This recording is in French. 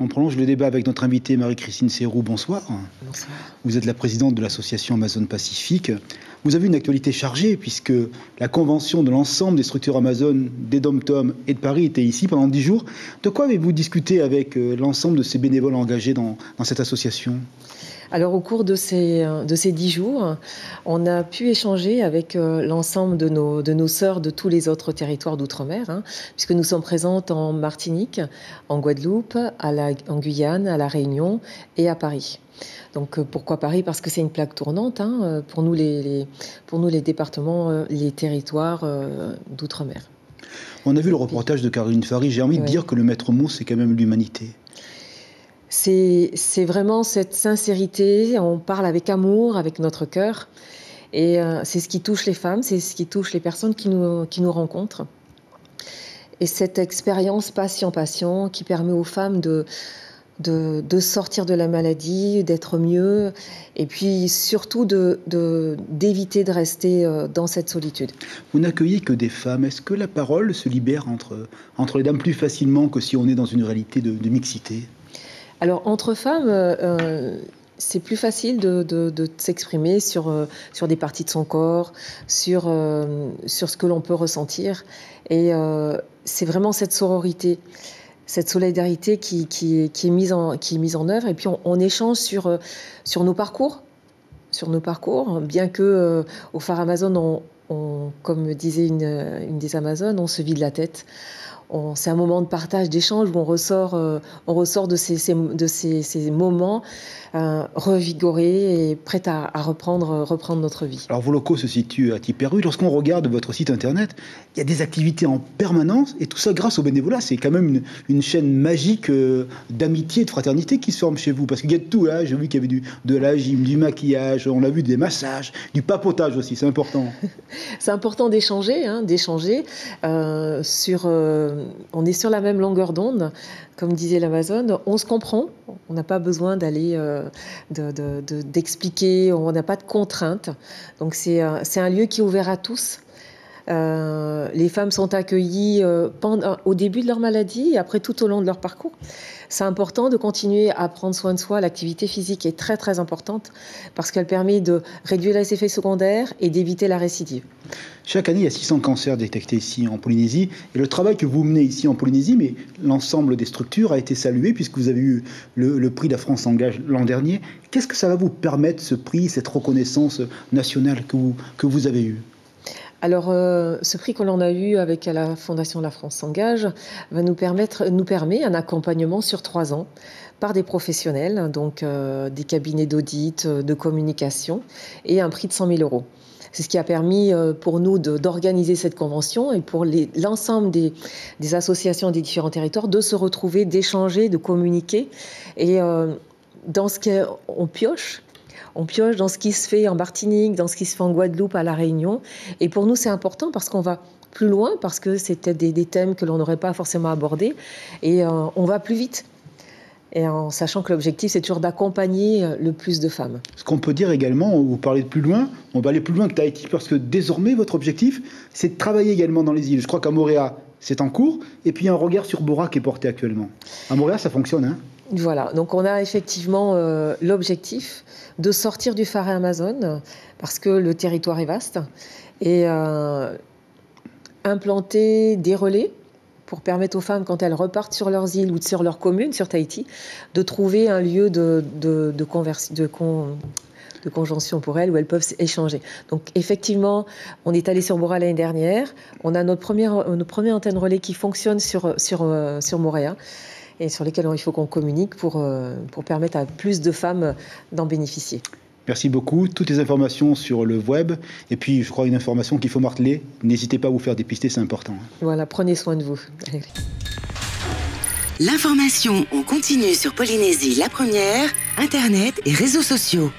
On prolonge le débat avec notre invitée Marie-Christine Seyroux. Bonsoir. Bonsoir. Vous êtes la présidente de l'association Amazon Pacifique. Vous avez une actualité chargée puisque la convention de l'ensemble des structures Amazon, des DOM-TOM et de Paris était ici pendant 10 jours. De quoi avez-vous discuté avec l'ensemble de ces bénévoles engagés dans cette association ? Alors au cours de ces 10 jours, on a pu échanger avec l'ensemble de nos sœurs de tous les autres territoires d'outre-mer, puisque nous sommes présentes en Martinique, en Guadeloupe, en Guyane, à La Réunion et à Paris. Donc pourquoi Paris ? Parce que c'est une plaque tournante pour nous les départements, les territoires d'outre-mer. On a vu le reportage de Caroline Fary. J'ai envie de dire que le maître mot, c'est quand même l'humanité. C'est vraiment cette sincérité, on parle avec amour, avec notre cœur. Et c'est ce qui touche les femmes, c'est ce qui touche les personnes qui nous rencontrent. Et cette expérience patient qui permet aux femmes de sortir de la maladie, d'être mieux, et puis surtout d'éviter de rester dans cette solitude. Vous n'accueillez que des femmes. Est-ce que la parole se libère entre les dames plus facilement que si on est dans une réalité de mixité ? Alors, entre femmes, c'est plus facile de s'exprimer sur des parties de son corps, sur ce que l'on peut ressentir. Et c'est vraiment cette sororité, cette solidarité qui est mise en œuvre. Et puis, on échange sur nos parcours. Sur nos parcours, bien que au phare Amazon, comme disait une des Amazones, on se vide la tête. C'est un moment de partage, d'échange où on ressort de ces moments revigorés et prêts à reprendre notre vie. Alors vos locaux se situent à Tipperary. Lorsqu'on regarde votre site internet, il y a des activités en permanence et tout ça grâce au bénévolat. C'est quand même une chaîne magique d'amitié et de fraternité qui se forme chez vous. Parce qu'il y a de tout. J'ai vu qu'il y avait de la gym, du maquillage, on a vu des massages, du papotage aussi, c'est important. C'est important d'échanger. On est sur la même longueur d'onde, comme disait l'Amazone. On se comprend, on n'a pas besoin d'aller d'expliquer, on n'a pas de contraintes. Donc c'est un lieu qui est ouvert à tous. Les femmes sont accueillies au début de leur maladie et après tout au long de leur parcours. C'est important de continuer à prendre soin de soi. L'activité physique est très très importante parce qu'elle permet de réduire les effets secondaires et d'éviter la récidive. Chaque année, il y a 600 cancers détectés ici en Polynésie. Et le travail que vous menez ici en Polynésie, mais l'ensemble des structures a été salué puisque vous avez eu le prix La France s'engage l'an dernier. Qu'est-ce que ça va vous permettre, ce prix, cette reconnaissance nationale que vous avez eue ? Alors, ce prix que l'on a eu avec la Fondation La France s'engage nous permet un accompagnement sur 3 ans par des professionnels, donc des cabinets d'audit, de communication et un prix de 100 000 €. C'est ce qui a permis pour nous d'organiser cette convention et pour l'ensemble des associations des différents territoires de se retrouver, d'échanger, de communiquer. Et dans ce qu'on pioche. On pioche dans ce qui se fait en Martinique, dans ce qui se fait en Guadeloupe, à La Réunion. Et pour nous, c'est important parce qu'on va plus loin, parce que c'était des thèmes que l'on n'aurait pas forcément abordés. Et on va plus vite. Et en sachant que l'objectif, c'est toujours d'accompagner le plus de femmes. Ce qu'on peut dire également, vous parlez de plus loin, on va aller plus loin que Tahiti, parce que désormais, votre objectif, c'est de travailler également dans les îles. Je crois qu'à Moorea, c'est en cours. Et puis, il y a un regard sur Bora qui est porté actuellement. À Moorea, ça fonctionne, Voilà, donc on a effectivement l'objectif de sortir du phare Amazon parce que le territoire est vaste et implanter des relais pour permettre aux femmes, quand elles repartent sur leurs îles ou sur leur commune, sur Tahiti, de trouver un lieu de conjonction pour elles où elles peuvent échanger. Donc effectivement, on est allé sur Bora l'année dernière, on a notre première antenne relais qui fonctionne sur Moorea, et sur lesquels il faut qu'on communique pour permettre à plus de femmes d'en bénéficier. Merci beaucoup. Toutes les informations sur le web. Et puis, je crois, une information qu'il faut marteler. N'hésitez pas à vous faire dépister, c'est important. Voilà, prenez soin de vous. L'information en continu sur Polynésie la première, Internet et réseaux sociaux.